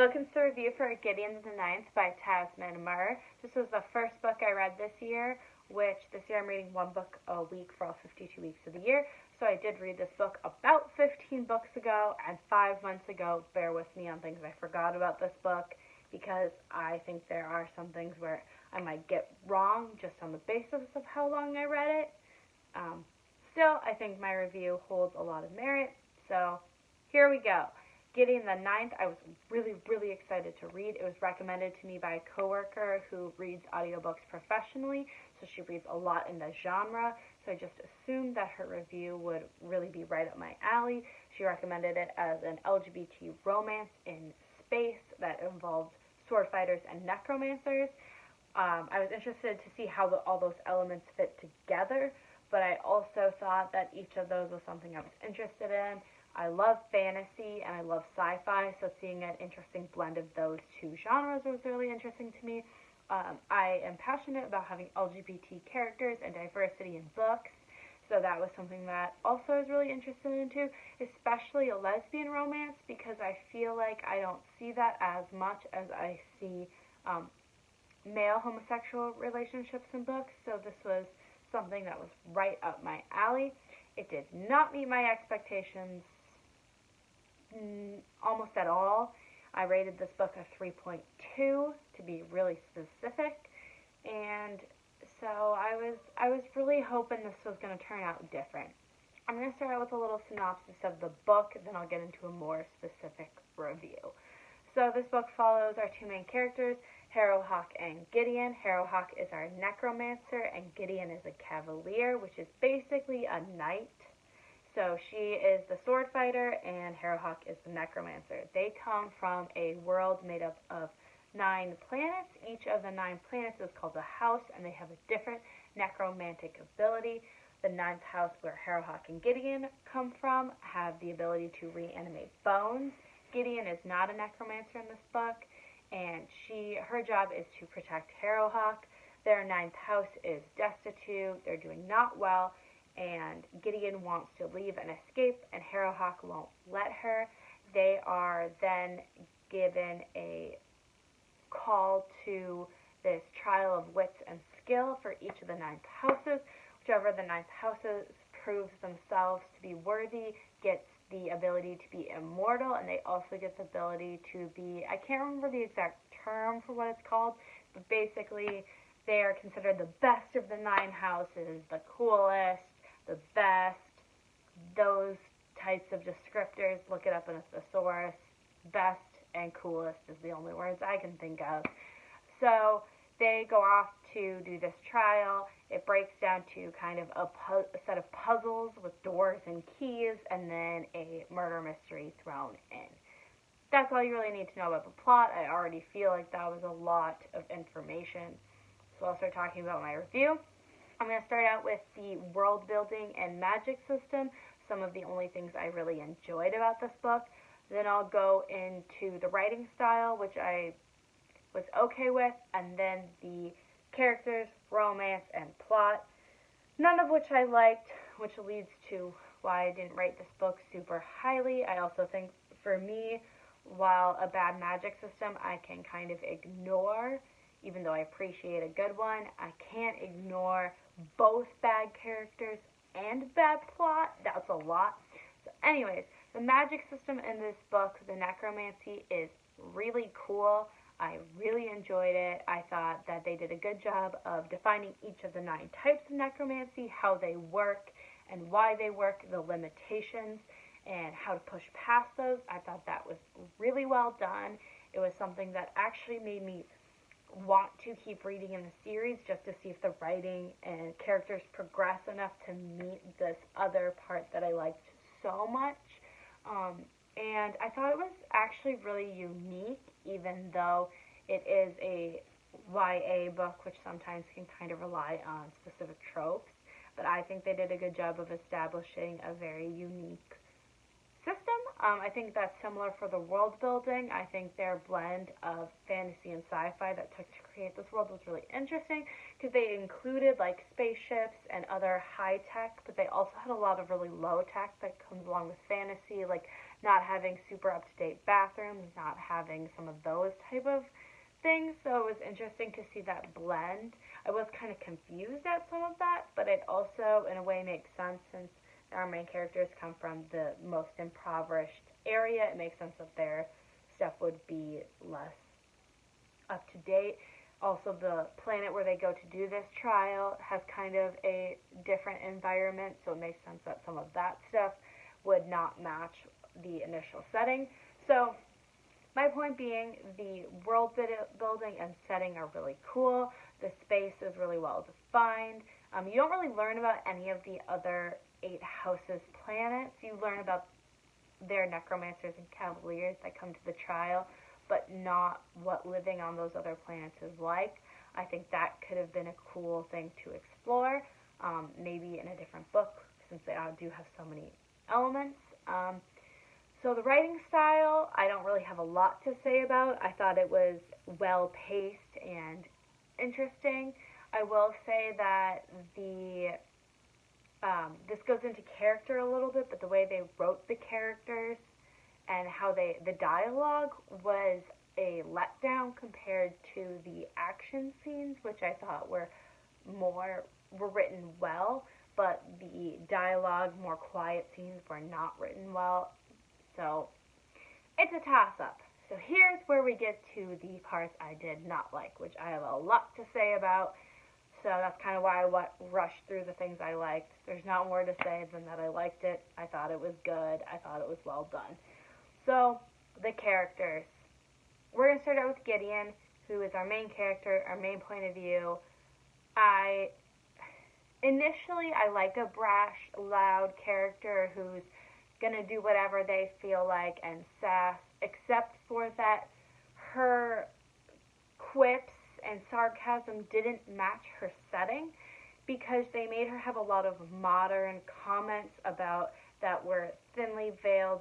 Welcome to the review for Gideon the Ninth by Tasman Murr. This was the first book I read this year, which this year I'm reading one book a week for all 52 weeks of the year. So I did read this book about 15 books ago, and 5 months ago. Bear with me on things I forgot about this book, because I think there are some things where I might get wrong just on the basis of how long I read it. Still, I think my review holds a lot of merit, so here we go. Gideon the Ninth, I was really excited to read. It was recommended to me by a coworker who reads audiobooks professionally, so she reads a lot in the genre, so I just assumed that her review would really be right up my alley. She recommended it as an LGBT romance in space that involved sword fighters and necromancers. I was interested to see how all those elements fit together, but I also thought that each of those was something I was interested in. I love fantasy and I love sci-fi, so seeing an interesting blend of those two genres was really interesting to me. I am passionate about having LGBT characters and diversity in books, so that was something that also I was really interested in too, especially a lesbian romance, because I feel like I don't see that as much as I see male homosexual relationships in books, so this was something that was right up my alley. It did not meet my expectations almost at all. I rated this book a 3.2 to be really specific, and so I was really hoping this was going to turn out different. I'm going to start out with a little synopsis of the book, then I'll get into a more specific review. So this book follows our two main characters, Harrowhawk and Gideon. Harrowhawk is our necromancer, and Gideon is a cavalier, which is basically a knight. So she is the sword fighter, and Harrowhawk is the necromancer. They come from a world made up of 9 planets. Each of the 9 planets is called a house, and they have a different necromantic ability. The 9th house, where Harrowhawk and Gideon come from, have the ability to reanimate bones. Gideon is not a necromancer in this book, and her job is to protect Harrowhawk. Their 9th house is destitute. They're doing not well, and Gideon wants to leave and escape, and Harrowhawk won't let her. They are then given a call to this trial of wits and skill for each of the 9th houses. Whichever the 9th houses proves themselves to be worthy gets the ability to be immortal, and they also get the ability to be, I can't remember the exact term for what it's called, but basically they are considered the best of the 9 houses, the coolest, the best, those types of descriptors. Look it up in a thesaurus. Best and coolest is the only words I can think of. So they go off to do this trial. It breaks down to kind of a set of puzzles with doors and keys, and then a murder mystery thrown in. That's all you really need to know about the plot. I already feel like that was a lot of information. So I'll start talking about my review. I'm going to start out with the world building and magic system, some of the only things I really enjoyed about this book. Then I'll go into the writing style, which I was okay with, and then the characters, romance, and plot, none of which I liked, which leads to why I didn't rate this book super highly. I also think, for me, while a bad magic system I can kind of ignore, even though I appreciate a good one, I can't ignore both bad characters and bad plot. That's a lot. So anyways, the magic system in this book, the necromancy, is really cool. I really enjoyed it. I thought that they did a good job of defining each of the 9 types of necromancy, how they work and why they work, the limitations, and how to push past those. I thought that was really well done. It was something that actually made me want to keep reading in the series, just to see if the writing and characters progress enough to meet this other part that I liked so much. And I thought it was actually really unique, even though it is a YA book, which sometimes can kind of rely on specific tropes. But I think they did a good job of establishing a very unique system. I think that's similar for the world building. I think their blend of fantasy and sci-fi that took to create this world was really interesting, because they included like spaceships and other high tech, but they also had a lot of really low tech that comes along with fantasy, like not having super up-to-date bathrooms, not having some of those type of things. So it was interesting to see that blend. I was kind of confused at some of that, but it also, in a way, makes sense since our main characters come from the most impoverished area. It makes sense that their stuff would be less up to date. Also, the planet where they go to do this trial has kind of a different environment, so it makes sense that some of that stuff would not match the initial setting. So, my point being, the world building and setting are really cool. The space is really well defined. You don't really learn about any of the other 8 houses' planets. You learn about their necromancers and cavaliers that come to the trial, but not what living on those other planets is like. I think that could have been a cool thing to explore, maybe in a different book, since they do have so many elements. So the writing style, I don't really have a lot to say about. I thought it was well-paced and interesting. I will say that this goes into character a little bit, but the way they wrote the characters and how the dialogue was a letdown compared to the action scenes, which I thought were written well, but the dialogue, more quiet scenes were not written well. So it's a toss-up. So here's where we get to the parts I did not like, which I have a lot to say about. So that's kind of why I rushed through the things I liked. There's not more to say than that I liked it. I thought it was good. I thought it was well done. So, the characters. We're going to start out with Gideon, who is our main character, our main point of view. Initially, I like a brash, loud character who's going to do whatever they feel like and sass, except for that her quips and sarcasm didn't match her setting, because they made her have a lot of modern comments about that were thinly veiled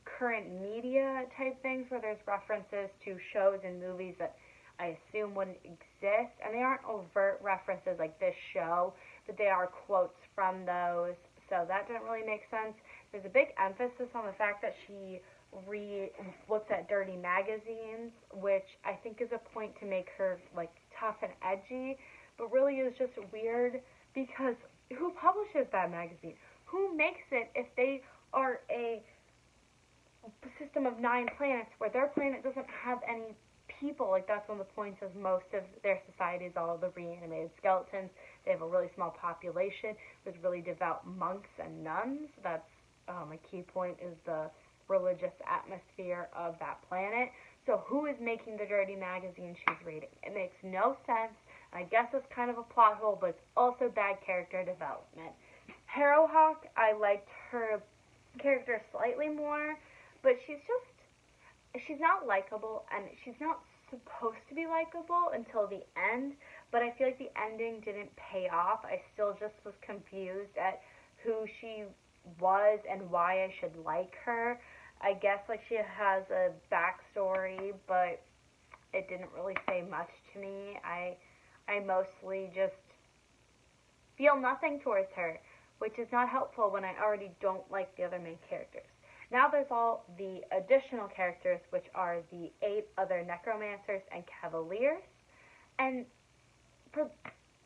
current media type things, where there's references to shows and movies that I assume wouldn't exist, and they aren't overt references like this show, but they are quotes from those, so that didn't really make sense. There's a big emphasis on the fact that she looks at dirty magazines, which I think is a point to make her like tough and edgy, but really is just weird, because who publishes that magazine? Who makes it if they are a system of 9 planets where their planet doesn't have any people? Like, that's one of the points, is most of their society is all the reanimated skeletons. They have a really small population with really devout monks and nuns. That's a key point, is the religious atmosphere of that planet. So who is making the dirty magazine she's reading? It makes no sense. I guess it's kind of a plot hole, but it's also bad character development. Harrowhawk, I liked her character slightly more, but she's not likable, and she's not supposed to be likable until the end, but I feel like the ending didn't pay off. I still just was confused at who she was and why I should like her. I guess like she has a backstory, but it didn't really say much to me. I mostly just feel nothing towards her, which is not helpful when I already don't like the other main characters. Now there's all the additional characters, which are the 8 other necromancers and cavaliers, and for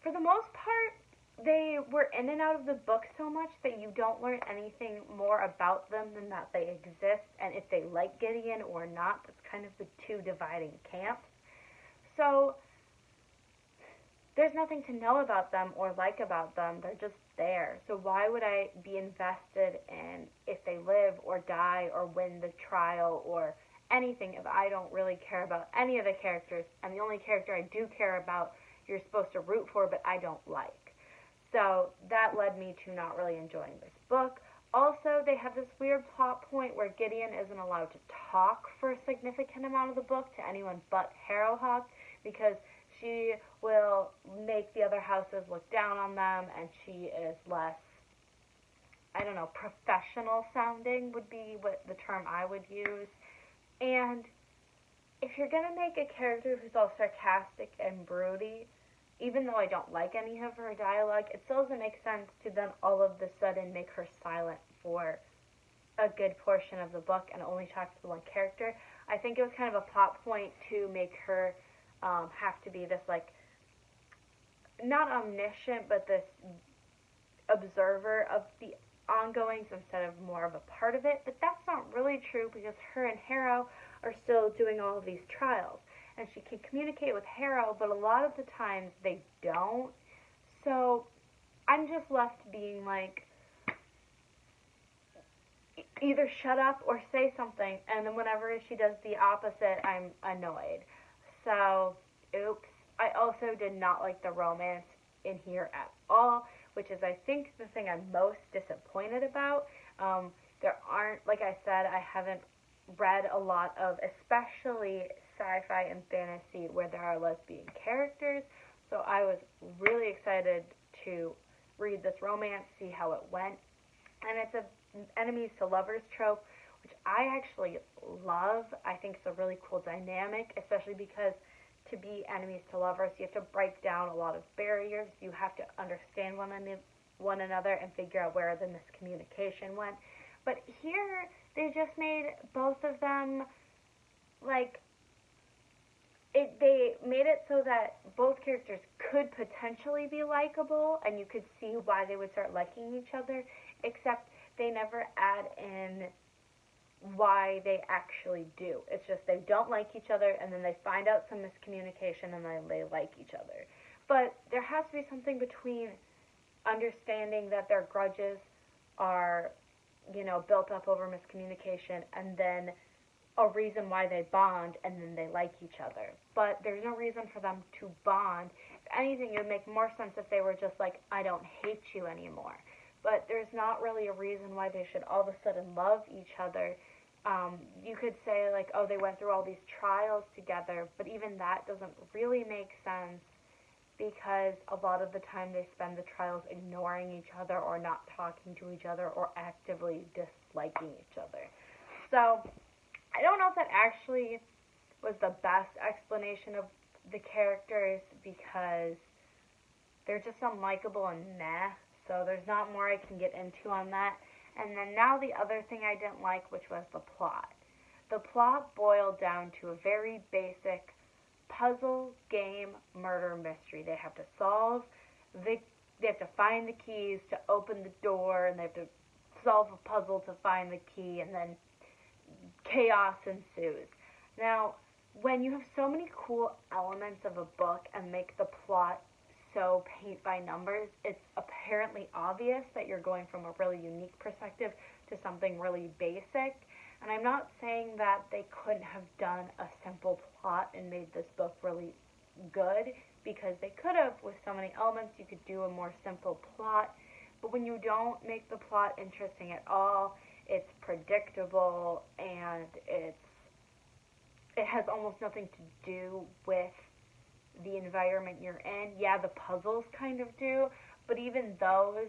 the most part, they were in and out of the book so much that you don't learn anything more about them than that they exist, and if they like Gideon or not. That's kind of the 2 dividing camps. So there's nothing to know about them or like about them. They're just there. So why would I be invested in if they live or die or win the trial or anything if I don't really care about any of the characters, and the only character I do care about you're supposed to root for but I don't like? So that led me to not really enjoying this book. Also, they have this weird plot point where Gideon isn't allowed to talk for a significant amount of the book to anyone but Harrowhawk, because she will make the other houses look down on them, and she is less, I don't know, professional sounding would be what the term I would use. And if you're going to make a character who's all sarcastic and broody, even though I don't like any of her dialogue, it still doesn't make sense to then all of a sudden make her silent for a good portion of the book and only talks to one character. I think it was kind of a plot point to make her have to be this, like, not omniscient, but this observer of the ongoings instead of more of a part of it. But that's not really true because her and Harrow are still doing all of these trials. And she can communicate with Harrow, but a lot of the times they don't. So I'm just left being like, either shut up or say something, and then whenever she does the opposite, I'm annoyed. So, oops. I also did not like the romance in here at all, which is, I think, the thing I'm most disappointed about. There aren't, like I said, I haven't read a lot of, especially sci-fi and fantasy, where there are lesbian characters, so I was really excited to read this romance, see how it went. And it's a enemies to lovers trope, which I actually love. I think it's a really cool dynamic, especially because to be enemies to lovers, you have to break down a lot of barriers. You have to understand one another and figure out where the miscommunication went. But here, they just made both of them, like, they made it so that both characters could potentially be likable, and you could see why they would start liking each other, except they never add in why they actually do. It's just they don't like each other, and then they find out some miscommunication, and then they like each other. But there has to be something between understanding that their grudges are, built up over miscommunication, and then a reason why they bond, and then they like each other. But there's no reason for them to bond. If anything, it would make more sense if they were just like, I don't hate you anymore. But there's not really a reason why they should all of a sudden love each other. You could say, like, oh, they went through all these trials together, but even that doesn't really make sense because a lot of the time they spend the trials ignoring each other or not talking to each other or actively disliking each other. So I don't know if that actually was the best explanation of the characters because they're just unlikable and meh, so there's not more I can get into on that. And then now the other thing I didn't like, which was the plot. The plot boiled down to a very basic puzzle game murder mystery. They have to they have to find the keys to open the door, and they have to solve a puzzle to find the key, and then chaos ensues. Now, when you have so many cool elements of a book and make the plot so paint by numbers, it's apparently obvious that you're going from a really unique perspective to something really basic. And I'm not saying that they couldn't have done a simple plot and made this book really good, because they could have. With so many elements, you could do a more simple plot. But when you don't make the plot interesting at all, it's predictable, and it has almost nothing to do with the environment you're in. Yeah, the puzzles kind of do, but even those,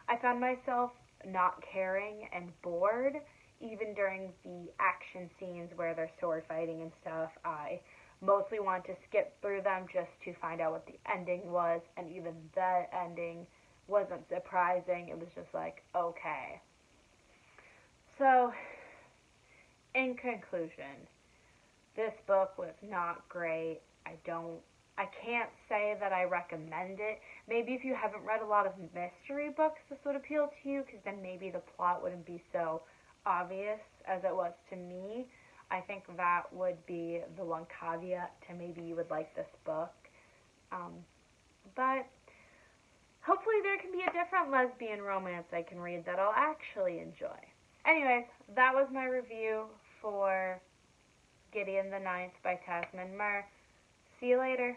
I found myself not caring and bored. Even during the action scenes where they're sword fighting and stuff, I mostly wanted to skip through them just to find out what the ending was, and even the ending wasn't surprising. It was just like, okay. So, in conclusion, this book was not great. I can't say that I recommend it. Maybe if you haven't read a lot of mystery books, this would appeal to you, because then maybe the plot wouldn't be so obvious as it was to me. I think that would be the one caveat to maybe you would like this book. But hopefully there can be a different lesbian romance I can read that I'll actually enjoy. Anyways, that was my review for Gideon the Ninth by Tasman Murr. See you later.